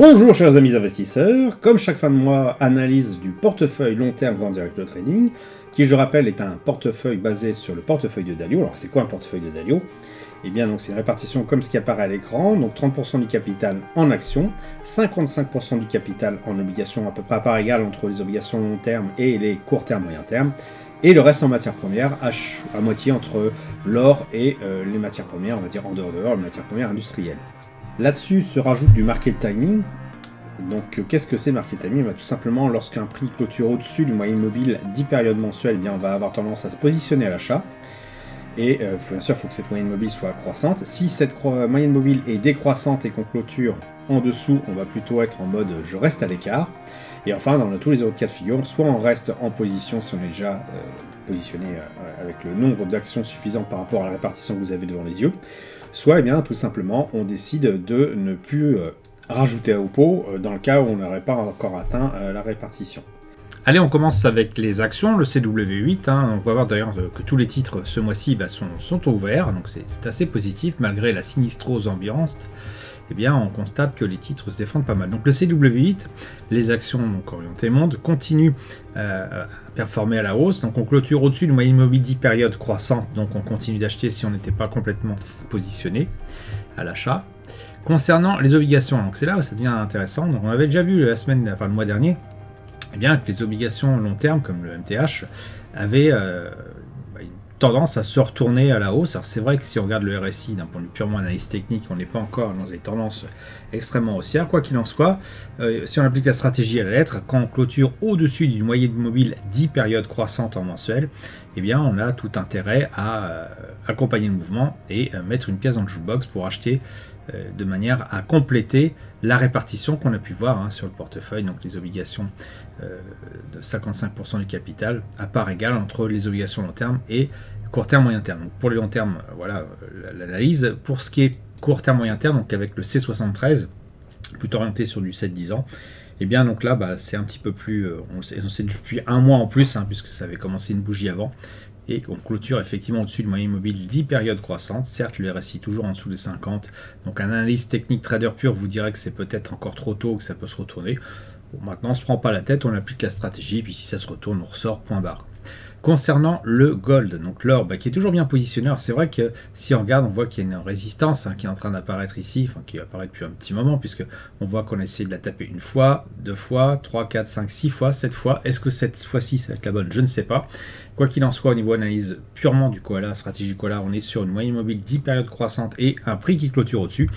Bonjour chers amis investisseurs, comme chaque fin de mois, analyse du portefeuille long terme Grand Direct Trading, qui je rappelle est un portefeuille basé sur le portefeuille de Dalio. Alors c'est quoi un portefeuille de Dalio? Eh bien donc c'est une répartition comme ce qui apparaît à l'écran, donc 30% du capital en actions, 55% du capital en obligations à peu près à part égale entre les obligations long terme et les court terme moyen terme, et le reste en matières premières, à moitié entre l'or et les matières premières, on va dire en dehors de l'or, les matières premières industrielles. Là-dessus se rajoute du market timing. Donc qu'est-ce que c'est market timing? Tout simplement, lorsqu'un prix clôture au-dessus du moyen mobile 10 périodes mensuelles, eh bien, on va avoir tendance à se positionner à l'achat. Et bien sûr, il faut que cette moyenne mobile soit croissante. Si cette moyenne mobile est décroissante et qu'on clôture en dessous, on va plutôt être en mode je reste à l'écart. Et enfin, dans tous les autres cas de figure, soit on reste en position si on est déjà positionné avec le nombre d'actions suffisant par rapport à la répartition que vous avez devant les yeux, soit, eh bien, tout simplement, on décide de ne plus rajouter au pot dans le cas où on n'aurait pas encore atteint la répartition. Allez, on commence avec les actions, le CW8. On va voir d'ailleurs que tous les titres ce mois-ci sont ouverts, donc c'est assez positif malgré la sinistrose ambiance. Eh bien, on constate que les titres se défendent pas mal. Donc le CW8, les actions donc orientées monde, continuent à performer à la hausse. Donc on clôture au-dessus de moyenne mobile 10 périodes croissante, donc on continue d'acheter si on n'était pas complètement positionné à l'achat. Concernant les obligations, donc c'est là où ça devient intéressant. Donc on avait déjà vu le mois dernier, eh bien, que les obligations long terme, comme le MTH, avaient une tendance à se retourner à la hausse. Alors c'est vrai que si on regarde le RSI d'un point de vue purement analyse technique, on n'est pas encore dans des tendances extrêmement haussières. Quoi qu'il en soit, si on applique la stratégie à la lettre, quand on clôture au-dessus d'une moyenne mobile 10 périodes croissantes en mensuel, eh bien on a tout intérêt à accompagner le mouvement et mettre une pièce dans le jukebox pour acheter de manière à compléter la répartition qu'on a pu voir sur le portefeuille, donc les obligations de 55% du capital à part égale entre les obligations long terme et court terme moyen terme. Donc pour les long terme, voilà l'analyse. Pour ce qui est court terme moyen terme, donc avec le C73, plutôt orienté sur du 7-10 ans, et bien donc là c'est un petit peu plus, on sait depuis un mois en plus, puisque ça avait commencé une bougie avant, et on clôture effectivement au-dessus de moyenne mobile 10 périodes croissantes. Certes, le RSI toujours en dessous des 50. Donc un analyste technique trader pur vous dirait que c'est peut-être encore trop tôt, que ça peut se retourner. Bon, maintenant, on ne se prend pas la tête, on applique la stratégie, puis si ça se retourne, on ressort, point barre. Concernant le gold, donc l'or, qui est toujours bien positionné. Alors c'est vrai que si on regarde, on voit qu'il y a une résistance qui est en train d'apparaître ici, qui apparaît depuis un petit moment, puisque on voit qu'on a essayé de la taper une fois, 2 fois, 3, 4, 5, 6 fois, 7 fois. Est-ce que cette fois-ci, ça va être la bonne? Je ne sais pas. Quoi qu'il en soit, au niveau analyse purement du koala, stratégie koala, on est sur une moyenne mobile 10 périodes croissantes et un prix qui clôture au-dessus.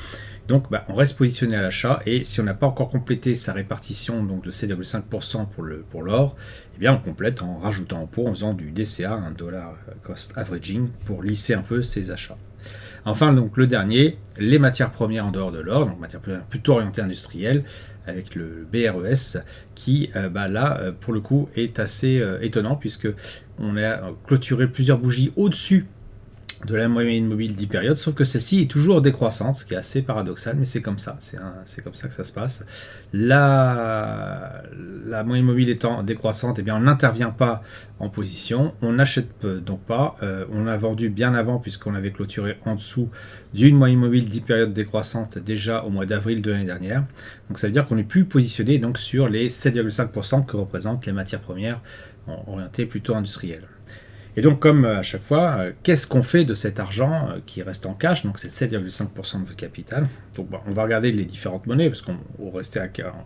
Donc on reste positionné à l'achat, et si on n'a pas encore complété sa répartition donc de 7,5% pour l'or, eh bien on complète en rajoutant en pot, en faisant du DCA, un dollar cost averaging, pour lisser un peu ses achats. Enfin donc le dernier, les matières premières en dehors de l'or, donc matières premières plutôt orientées industrielles, avec le BRES qui là pour le coup est assez étonnant, puisque on a clôturé plusieurs bougies au-dessus de la moyenne mobile 10 périodes, sauf que celle-ci est toujours décroissante, ce qui est assez paradoxal, mais c'est comme ça, c'est comme ça que ça se passe. La moyenne mobile étant décroissante, eh bien on n'intervient pas en position, on n'achète donc pas, on a vendu bien avant puisqu'on avait clôturé en dessous d'une moyenne mobile 10 périodes décroissante déjà au mois d'avril de l'année dernière, donc ça veut dire qu'on n'est plus positionné donc sur les 7,5% que représentent les matières premières orientées plutôt industrielles. Et donc, comme à chaque fois, qu'est-ce qu'on fait de cet argent qui reste en cash? Donc, c'est 7,5% de votre capital. Donc, on va regarder les différentes monnaies, parce qu'on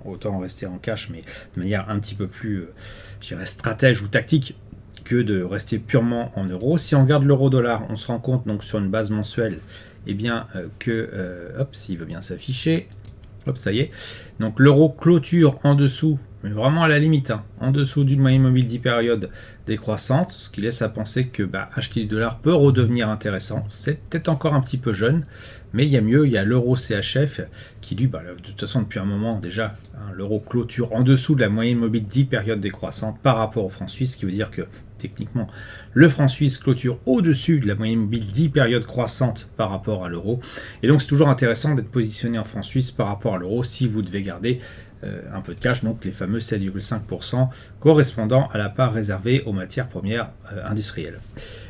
autant rester en cash, mais de manière un petit peu plus, je dirais, stratège ou tactique, que de rester purement en euros. Si on regarde l'euro-dollar, on se rend compte, donc, sur une base mensuelle, eh bien, s'il veut bien s'afficher, hop, ça y est. Donc, l'euro clôture en dessous, mais vraiment à la limite, en dessous d'une moyenne mobile 10 périodes décroissante, ce qui laisse à penser que acheter du dollar peut redevenir intéressant. C'est peut-être encore un petit peu jeune, mais il y a mieux, il y a l'euro CHF qui lui, de toute façon depuis un moment déjà, l'euro clôture en dessous de la moyenne mobile 10 périodes décroissantes par rapport au franc suisse, ce qui veut dire que techniquement le franc suisse clôture au-dessus de la moyenne mobile 10 périodes croissantes par rapport à l'euro, et donc c'est toujours intéressant d'être positionné en franc suisse par rapport à l'euro si vous devez garder un peu de cash, donc les fameux 7,5% correspondant à la part réservée aux matières premières industrielles.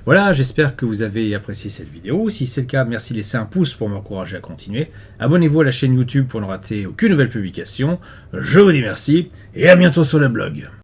Voilà, j'espère que vous avez apprécié cette vidéo. Si c'est le cas, merci de laisser un pouce pour m'encourager à continuer. Abonnez-vous à la chaîne YouTube pour ne rater aucune nouvelle publication. Je vous dis merci et à bientôt sur le blog.